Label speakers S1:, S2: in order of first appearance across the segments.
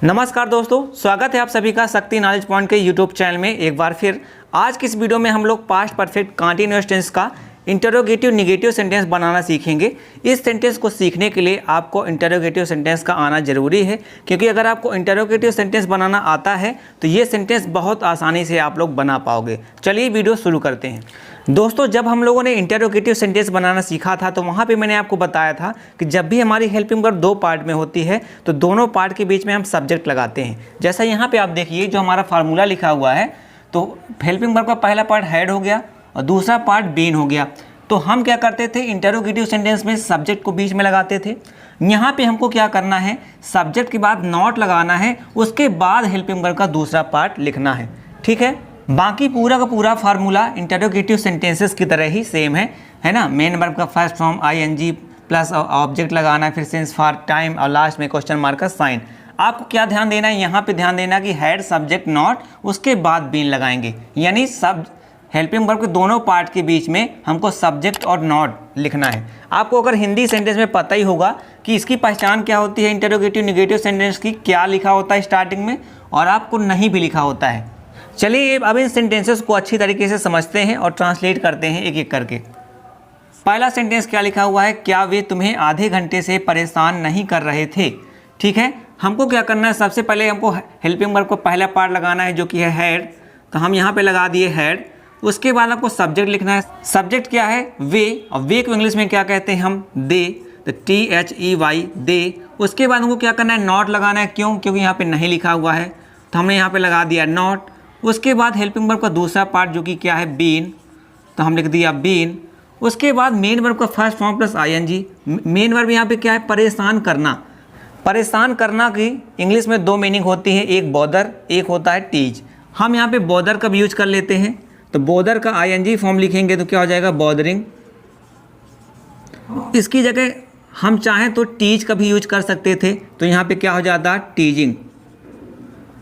S1: नमस्कार दोस्तों, स्वागत है आप सभी का शक्ति नॉलेज पॉइंट के यूट्यूब चैनल में एक बार फिर। आज की इस वीडियो में हम लोग पास्ट परफेक्ट कंटीन्यूअस टेंस का इंटरोगेटिव नेगेटिव सेंटेंस बनाना सीखेंगे। इस सेंटेंस को सीखने के लिए आपको इंटरोगेटिव सेंटेंस का आना जरूरी है, क्योंकि अगर आपको इंटरोगेटिव सेंटेंस बनाना आता है तो ये सेंटेंस बहुत आसानी से आप लोग बना पाओगे। चलिए वीडियो शुरू करते हैं। दोस्तों, जब हम लोगों ने इंटरोगेटिव सेंटेंस बनाना सीखा था तो वहाँ पे मैंने आपको बताया था कि जब भी हमारी हेल्पिंग वर्ब दो पार्ट में होती है तो दोनों पार्ट के बीच में हम सब्जेक्ट लगाते हैं। जैसा यहाँ पे आप देखिए, जो हमारा फार्मूला लिखा हुआ है, तो हेल्पिंग वर्ब का पहला पार्ट हैड हो गया और दूसरा पार्ट बीन हो गया। तो हम क्या करते थे, इंटरोगेटिव सेंटेंस में सब्जेक्ट को बीच में लगाते थे। यहाँ पे हमको क्या करना है, सब्जेक्ट के बाद नॉट लगाना है, उसके बाद हेल्पिंग वर्ब का दूसरा पार्ट लिखना है। ठीक है, बाकी पूरा का पूरा फार्मूला इंटरोगेटिव सेंटेंसेस की तरह ही सेम है ना। मेन वर्ब का first form ING plus object लगाना, फिर सिंस फॉर टाइम और लास्ट में क्वेश्चन मार्क का साइन। आपको क्या ध्यान देना है, यहाँ पे ध्यान देना कि हैड सब्जेक्ट नॉट, उसके बाद बीन लगाएंगे, यानी सब हेल्पिंग वर्ब के दोनों पार्ट के बीच में हमको सब्जेक्ट और नॉट लिखना है। आपको अगर हिंदी सेंटेंस में पता ही होगा कि इसकी पहचान क्या होती है, इंटरोगेटिव नेगेटिव सेंटेंस की क्या लिखा होता है स्टार्टिंग में और आपको नहीं भी लिखा होता है। चलिए अब इन सेंटेंसेस को अच्छी तरीके से समझते हैं और ट्रांसलेट करते हैं एक एक करके। पहला सेंटेंस क्या लिखा हुआ है, क्या वे तुम्हें आधे घंटे से परेशान नहीं कर रहे थे। ठीक है, हमको क्या करना है, सबसे पहले हमको हेल्पिंग वर्ब को पहला पार्ट लगाना है जो कि है हैड, तो हम यहाँ पे लगा दिए हैड। उसके बाद आपको सब्जेक्ट लिखना है। सब्जेक्ट क्या है, वे, और वे को इंग्लिश में क्या कहते हैं हम, दे, तो THEY दे। उसके बाद हमको क्या करना है, नॉट लगाना है। क्यों, क्योंकि यहाँ पे नहीं लिखा हुआ है तो हमने यहाँ पे लगा दिया नॉट। उसके बाद हेल्पिंग वर्ब का दूसरा पार्ट जो कि क्या है, बीन, तो हम लिख दिया बीन। उसके बाद मेन वर्ब का first form plus ING. Main verb यहाँ पे क्या है, परेशान करना। परेशान करना की इंग्लिश में दो मीनिंग होती है, एक बॉदर, एक होता है टीज। हम यहाँ पे बॉदर का भी यूज कर लेते हैं, तो बॉदर का आईएनजी फॉर्म लिखेंगे तो क्या हो जाएगा, बॉदरिंग। इसकी जगह हम चाहें तो टीज का भी यूज कर सकते थे, तो यहाँ पे क्या हो जाता, टीजिंग।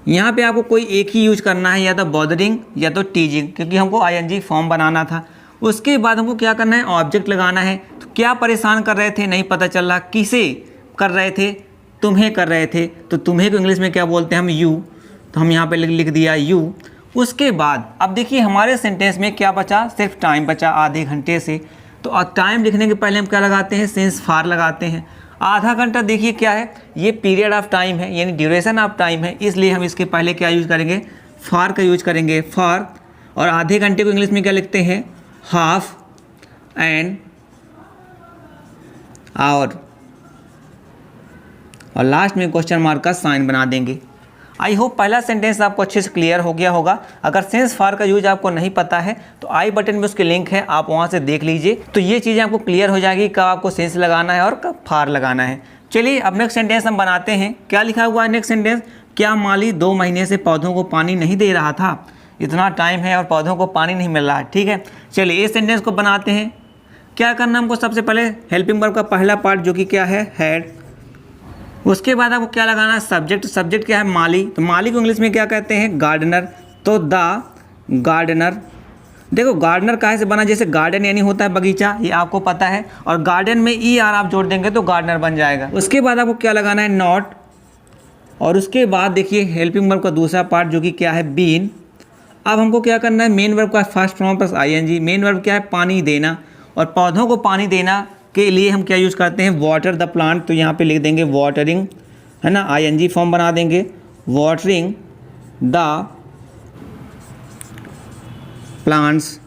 S1: यहाँ पे आपको कोई एक ही यूज करना है, या तो बॉदरिंग या तो टीजिंग, क्योंकि हमको आईएनजी फॉर्म बनाना था। उसके बाद हमको क्या करना है, ऑब्जेक्ट लगाना है। तो क्या परेशान कर रहे थे, नहीं पता चल रहा, किसे कर रहे थे, तुम्हें कर रहे थे, तो तुम्हें को इंग्लिश में क्या बोलते हैं हम, यू, तो हम यहाँ पे लिख दिया यू। उसके बाद अब देखिए हमारे सेंटेंस में क्या बचा, सिर्फ टाइम बचा आधे घंटे से। तो टाइम लिखने के पहले हम क्या लगाते हैं, सिंस फॉर लगाते हैं। आधा घंटा देखिए क्या है, ये पीरियड ऑफ टाइम है, यानी ड्यूरेशन ऑफ टाइम है, इसलिए हम इसके पहले क्या यूज करेंगे, फॉर का यूज करेंगे, फॉर। और आधे घंटे को इंग्लिश में क्या लिखते हैं, हाफ एन आवर, और लास्ट में क्वेश्चन मार्क का साइन बना देंगे। आई होप पहला सेंटेंस आपको अच्छे से क्लियर हो गया होगा। अगर सेंस फॉर का यूज आपको नहीं पता है तो आई बटन में उसके लिंक है, आप वहां से देख लीजिए, तो ये चीज़ें आपको क्लियर हो जाएगी कब आपको सेंस लगाना है और कब फॉर लगाना है। चलिए अब नेक्स्ट सेंटेंस हम बनाते हैं। क्या लिखा हुआ है नेक्स्ट सेंटेंस, क्या माली 2 महीने से पौधों को पानी नहीं दे रहा था। इतना टाइम है और पौधों को पानी नहीं मिल रहा है। ठीक है, चलिए इस सेंटेंस को बनाते हैं। क्या करना हमको, सबसे पहले हेल्पिंग वर्ब का पहला पार्ट जो कि क्या है, हैड। उसके बाद आपको क्या लगाना है, सब्जेक्ट। सब्जेक्ट क्या है, माली, तो माली को इंग्लिश में क्या कहते हैं, गार्डनर, तो द गार्डनर। देखो गार्डनर काहे से बना, जैसे गार्डन यानी होता है बगीचा, ये आपको पता है, और गार्डन में ई आर आप जोड़ देंगे तो गार्डनर बन जाएगा। उसके बाद आपको क्या लगाना है, नॉट, और उसके बाद देखिए हेल्पिंग वर्ब का दूसरा पार्ट जो कि क्या है, बीन। अब हमको क्या करना है, मेन वर्ब का first form plus ING. Main verb क्या है, पानी देना, और पौधों को पानी देना के लिए हम क्या यूज़ करते हैं, वाटर द प्लांट, तो यहाँ पे लिख देंगे वाटरिंग, है ना, आईएनजी फॉर्म बना देंगे, वाटरिंग द प्लांट्स।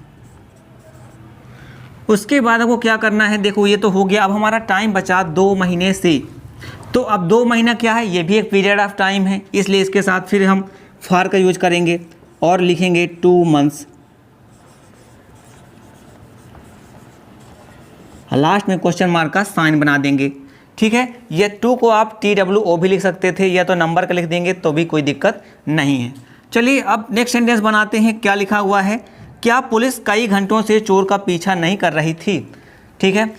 S1: उसके बाद आपको क्या करना है, देखो ये तो हो गया। अब हमारा टाइम बचा 2 महीने से, तो अब 2 महीना क्या है, ये भी एक पीरियड ऑफ टाइम है, इसलिए इसके साथ फिर हम फॉर का यूज करेंगे और लिखेंगे 2 मंथ्स। लास्ट में क्वेश्चन मार्क का साइन बना देंगे। ठीक है, ये 2 को आप TWO भी लिख सकते थे, या तो नंबर का लिख देंगे तो भी कोई दिक्कत नहीं है। चलिए अब नेक्स्ट सेंटेंस बनाते हैं। क्या लिखा हुआ है, क्या पुलिस कई घंटों से चोर का पीछा नहीं कर रही थी। ठीक है,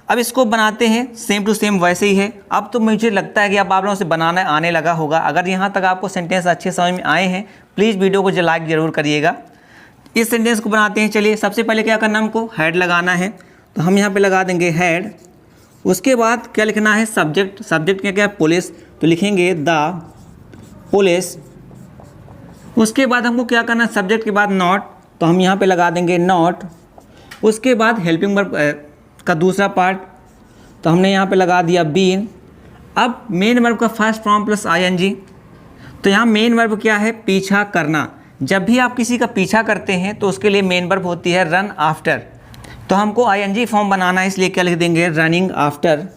S1: अब इसको बनाते हैं, सेम टू सेम वैसे ही है। अब तो मुझे लगता है कि अब आप लोगों से बनाना आने लगा होगा। अगर यहाँ तक आपको सेंटेंस अच्छे समझ में आए हैं, प्लीज़ वीडियो को लाइक ज़रूर करिएगा। इस सेंटेंस को बनाते हैं। चलिए सबसे पहले क्या करना, हमको हैड लगाना है, तो हम यहाँ पे लगा देंगे हैड। उसके बाद क्या लिखना है, सब्जेक्ट। सब्जेक्ट क्या क्या है, पुलिस, तो लिखेंगे द पुलिस। उसके बाद हमको क्या करना है, सब्जेक्ट के बाद नॉट, तो हम यहाँ पे लगा देंगे नॉट। उसके बाद हेल्पिंग वर्ब का दूसरा पार्ट, तो हमने यहाँ पे लगा दिया बीन। अब मेन वर्ब का फर्स्ट फॉर्म प्लस आईएनजी, तो यहाँ मेन वर्ब क्या है, पीछा करना। जब भी आप किसी का पीछा करते हैं तो उसके लिए मेन वर्ब होती है रन आफ्टर। तो हमको आईएनजी फॉर्म बनाना है, इसलिए क्या लिख देंगे, रनिंग आफ्टर,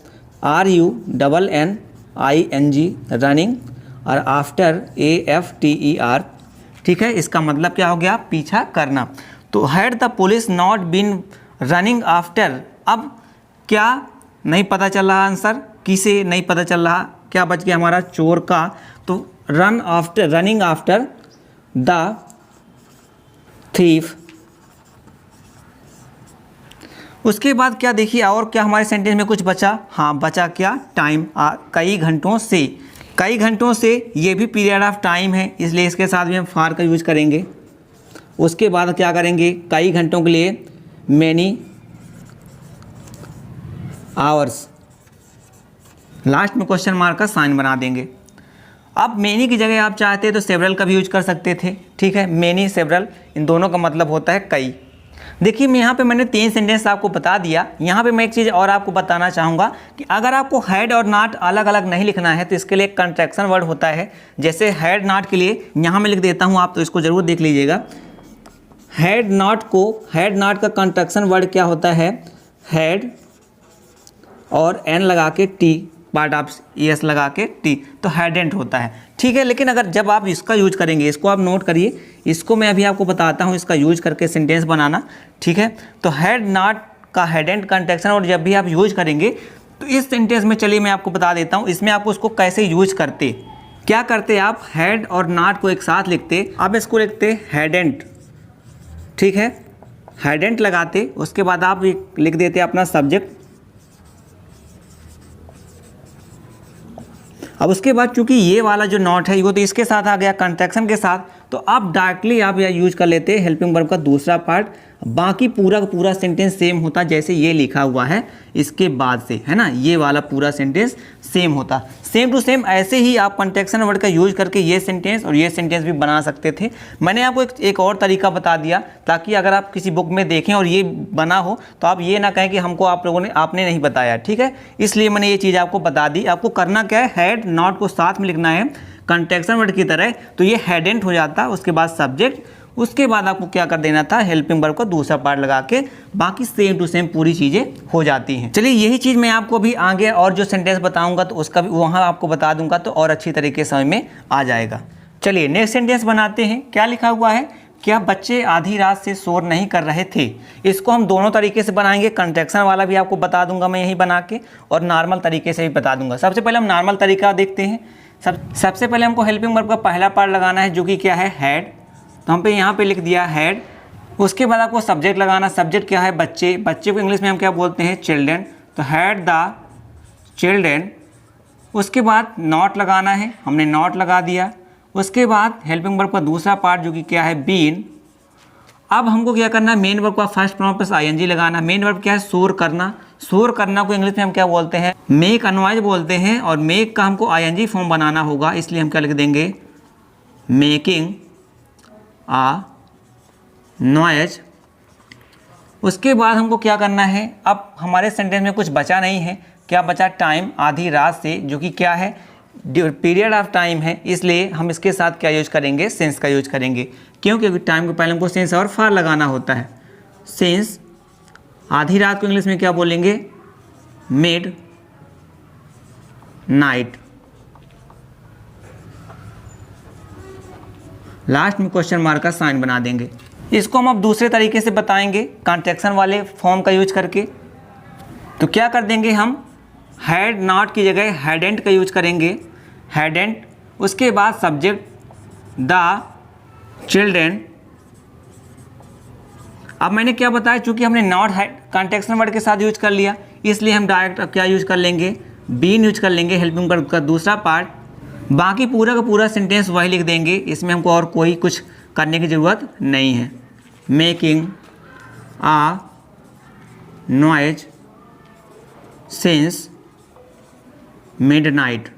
S1: RUNNING, रनिंग, और आफ्टर AFTER। ठीक है, इसका मतलब क्या हो गया, पीछा करना। तो had the police not been running after, अब क्या नहीं पता चल रहा आंसर, किसे नहीं पता चल रहा, क्या बच गया हमारा, चोर का। तो रनिंग आफ्टर द थीफ। उसके बाद क्या देखिए, और क्या हमारे सेंटेंस में कुछ बचा, हाँ बचा क्या, टाइम, कई घंटों से। कई घंटों से ये भी पीरियड ऑफ टाइम है, इसलिए इसके साथ भी हम फार का यूज करेंगे। उसके बाद क्या करेंगे, कई घंटों के लिए मैनी आवर्स, लास्ट में क्वेश्चन मार्क का साइन बना देंगे। अब मैनी की जगह आप चाहते तो सेवरल का भी यूज कर सकते थे। ठीक है, मैनी सेवरल इन दोनों का मतलब होता है कई। देखिए मैं यहाँ पे मैंने 3 सेंटेंस आपको बता दिया। यहाँ पे मैं एक चीज़ और आपको बताना चाहूँगा कि अगर आपको हैड और नॉट अलग अलग नहीं लिखना है तो इसके लिए एक कंट्रैक्शन वर्ड होता है। जैसे हैड नॉट के लिए यहाँ मैं लिख देता हूँ, आप तो इसको ज़रूर देख लीजिएगा। हैड नॉट का कंट्रैक्शन वर्ड क्या होता है, हैड और एन लगा के टी, पार्ट ऑफ एस लगा के टी, तो हैडेंट होता है। ठीक है, लेकिन अगर जब आप इसका यूज करेंगे, इसको आप नोट करिए, इसको मैं अभी आपको बताता हूँ इसका यूज करके सेंटेंस बनाना। ठीक है, तो हैड नॉट का हैडेंट कंट्रैक्शन और जब भी आप यूज करेंगे तो इस सेंटेंस में, चलिए मैं आपको बता देता हूँ इसमें आपको उसको कैसे यूज करते। क्या करते आप, हैड और नॉट को एक साथ लिखते, आप इसको लिखते हैडेंट। ठीक है, हैडेंट लगाते, उसके बाद आप लिख देते अपना सब्जेक्ट। अब उसके बाद चूंकि ये वाला जो नॉट है वो तो इसके साथ आ गया कंट्रैक्शन के साथ, तो आप डायरेक्टली आप यह यूज कर लेते हैं हेल्पिंग वर्ब का दूसरा पार्ट। बाकी पूरा का पूरा सेंटेंस सेम होता जैसे ये लिखा हुआ है इसके बाद से, है ना, ये वाला पूरा सेंटेंस सेम होता, सेम टू सेम। ऐसे ही आप कंट्रैक्शन वर्ड का यूज करके ये सेंटेंस और ये सेंटेंस भी बना सकते थे। मैंने आपको एक और तरीका बता दिया ताकि अगर आप किसी बुक में देखें और ये बना हो तो आप ये ना कहें कि हमको आप लोगों ने आपने नहीं बताया। ठीक है, इसलिए मैंने ये चीज़ आपको बता दी। आपको करना क्या है, हैड नॉट को साथ में लिखना है कंट्रैक्शन वर्ड की तरह, तो ये हैडेंट हो जाता। उसके बाद सब्जेक्ट, उसके बाद आपको क्या कर देना था, हेल्पिंग वर्ब का दूसरा पार्ट लगा के, बाकी सेम टू सेम पूरी चीज़ें हो जाती हैं। चलिए यही चीज़ मैं आपको भी आगे और जो सेंटेंस बताऊंगा तो उसका भी वहाँ आपको बता दूंगा तो और अच्छी तरीके से समझ में आ जाएगा। चलिए नेक्स्ट सेंटेंस बनाते हैं। क्या लिखा हुआ है, क्या बच्चे आधी रात से शोर नहीं कर रहे थे। इसको हम दोनों तरीके से बनाएंगे, कंट्रैक्शन वाला भी आपको बता दूंगा मैं यही बना के, और नॉर्मल तरीके से भी बता दूंगा। सबसे पहले हम नॉर्मल तरीका देखते हैं। सबसे पहले हमको हेल्पिंग वर्ब का पहला पार्ट लगाना है जो कि क्या है, हैड, तो हम पे यहाँ पे लिख दिया हैड। उसके बाद आपको सब्जेक्ट लगाना, सब्जेक्ट क्या है, बच्चे, बच्चे को इंग्लिश में हम क्या बोलते हैं, चिल्ड्रेन, तो हैड द चिल्ड्रेन। उसके बाद नॉट लगाना है, हमने नॉट लगा दिया। उसके बाद हेल्पिंग वर्ब का दूसरा पार्ट जो कि क्या है, बीन। अब हमको क्या करना है, मेन वर्ब का फर्स्ट फॉर्म प्लस आईएनजी लगाना। मेन वर्ब क्या है, शोर करना। शोर करना को इंग्लिश में हम क्या बोलते हैं, मेक अ नॉइज बोलते हैं, और मेक का हमको आईएनजी फॉर्म बनाना होगा, इसलिए हम क्या लिख देंगे, मेकिंग आ नॉइज। उसके बाद हमको क्या करना है, अब हमारे सेंटेंस में कुछ बचा नहीं है, क्या बचा, टाइम, आधी रात से, जो कि क्या है, पीरियड ऑफ टाइम है, इसलिए हम इसके साथ क्या यूज करेंगे, सिंस का यूज करेंगे। क्योंकि टाइम को पहले हमको सिंस और फार लगाना होता है। सिंस, आधी रात को इंग्लिश में क्या बोलेंगे, मिड नाइट। लास्ट में क्वेश्चन मार्क का साइन बना देंगे। इसको हम अब दूसरे तरीके से बताएंगे कंट्रैक्शन वाले फॉर्म का यूज करके। तो क्या कर देंगे हम, हैड नॉट की जगह हैडेंट का यूज करेंगे, हैडेंट। उसके बाद सब्जेक्ट द चिल्ड्रेन। अब मैंने क्या बताया, चूंकि हमने नॉट कंट्रैक्शन वर्ड के साथ यूज कर लिया, इसलिए हम डायरेक्ट अब क्या यूज कर लेंगे, बीन यूज कर लेंगे, हेल्पिंग वर्ब का दूसरा पार्ट। बाकी पूरा का पूरा सेंटेंस वही लिख देंगे, इसमें हमको और कोई कुछ करने की ज़रूरत नहीं है। मेकिंग आ नॉइज सिंस मिडनाइट।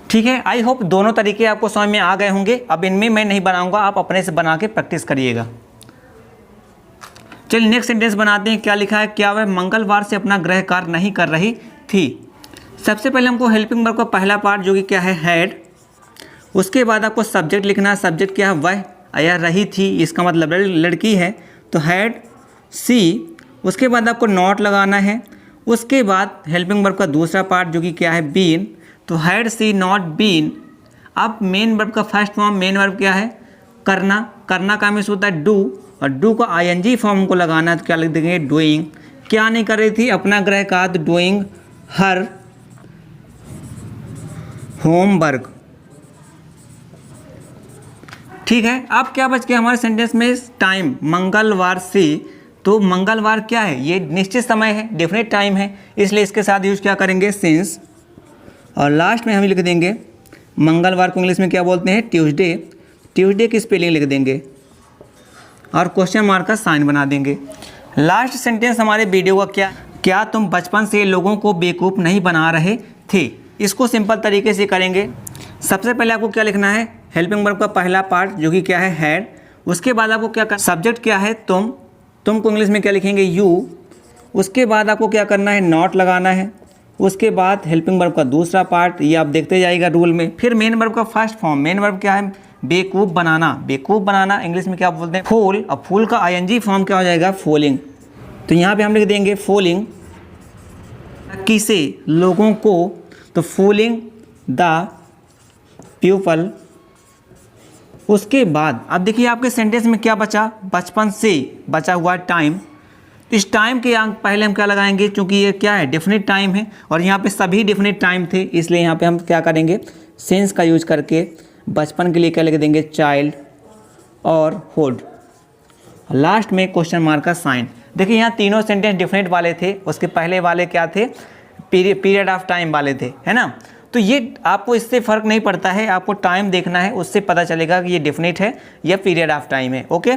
S1: ठीक है, आई होप दोनों तरीके आपको समझ में आ गए होंगे। अब इनमें मैं नहीं बनाऊंगा, आप अपने से बना के प्रैक्टिस करिएगा। चलिए नेक्स्ट सेंटेंस बनाते हैं। क्या लिखा है, क्या वह मंगलवार से अपना गृह कार्य नहीं कर रही थी। सबसे पहले हमको हेल्पिंग वर्ब का पहला पार्ट जो कि क्या है हैड, उसके बाद आपको सब्जेक्ट लिखना है। सब्जेक्ट क्या है, वह या रही थी, इसका मतलब लड़की है तो हैड सी। उसके बाद आपको नॉट लगाना है। उसके बाद हेल्पिंग वर्ब का दूसरा पार्ट जो कि क्या है बीन, तो हैड सी नॉट बीन। अब मेन वर्ब का फर्स्ट फॉर्म, मेन वर्ब क्या है करना, करना का मीन्स होता है डू, और डू का आईएनजी फॉर्म को लगाना है तो क्या लिख देंगे डूइंग। क्या नहीं कर रही थी, अपना गृह कार्य, डूइंग हर होमवर्क। ठीक है, अब क्या बच गया हमारे सेंटेंस में टाइम, मंगलवार से। तो मंगलवार क्या है, ये निश्चित समय है, डेफिनेट टाइम है, इसलिए इसके साथ यूज क्या करेंगे सिंस। और लास्ट में हम लिख देंगे मंगलवार को इंग्लिश में क्या बोलते हैं ट्यूसडे। ट्यूसडे की स्पेलिंग लिख देंगे और क्वेश्चन मार्क का साइन बना देंगे। लास्ट सेंटेंस हमारे वीडियो का क्या तुम बचपन से लोगों को बेवकूफ़ नहीं बना रहे थे। इसको सिंपल तरीके से करेंगे। सबसे पहले आपको क्या लिखना है, हेल्पिंग वर्ब का पहला पार्ट जो कि क्या है हैड। उसके बाद आपको क्या करना, सब्जेक्ट क्या है तुम को इंग्लिश में क्या लिखेंगे यू। उसके बाद आपको क्या करना है नॉट लगाना है। उसके बाद हेल्पिंग वर्ब का दूसरा पार्ट, ये आप देखते जाइएगा रूल में। फिर मेन वर्ब का फर्स्ट फॉर्म, मेन वर्ब क्या है बेवकूफ़ बनाना। बेवकूफ़ बनाना इंग्लिश में क्या बोलते हैं फूल। अब फूल का आईएनजी फॉर्म क्या हो जाएगा फूलिंग। तो यहाँ पे हम लिख देंगे फूलिंग किसे, लोगों को, तो फूलिंग द पीपल। उसके बाद अब देखिए आपके सेंटेंस में क्या बचा, बचपन से बचा हुआ टाइम। इस टाइम के अंक पहले हम क्या लगाएंगे, क्योंकि ये क्या है डेफिनेट टाइम है और यहाँ पे सभी डेफिनेट टाइम थे, इसलिए यहाँ पे हम क्या करेंगे सेंस का यूज करके बचपन के लिए क्या लिख देंगे चाइल्ड और हुड। लास्ट में क्वेश्चन मार्क का साइन। देखिए यहाँ तीनों सेंटेंस डेफिनेट वाले थे, उसके पहले वाले क्या थे पीरियड ऑफ टाइम वाले थे, है ना। तो ये आपको इससे फ़र्क नहीं पड़ता है, आपको टाइम देखना है, उससे पता चलेगा कि ये डेफिनेट है या पीरियड ऑफ टाइम है। ओके,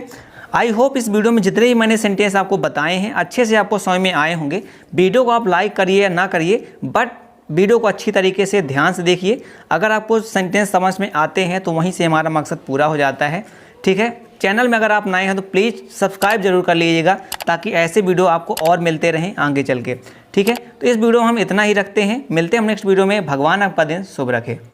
S1: आई होप इस वीडियो में जितने ही मैंने सेंटेंस आपको बताए हैं अच्छे से आपको समझ में आए होंगे। वीडियो को आप लाइक करिए या ना करिए, बट वीडियो को अच्छी तरीके से ध्यान से देखिए। अगर आपको सेंटेंस समझ में आते हैं तो वहीं से हमारा मकसद पूरा हो जाता है। ठीक है, चैनल में अगर आप नए हैं तो प्लीज़ सब्सक्राइब जरूर कर लीजिएगा ताकि ऐसे वीडियो आपको और मिलते रहें आगे चल के। ठीक है, तो इस वीडियो में हम इतना ही रखते हैं, मिलते हैं हम नेक्स्ट वीडियो में। भगवान आपका दिन शुभ रखे।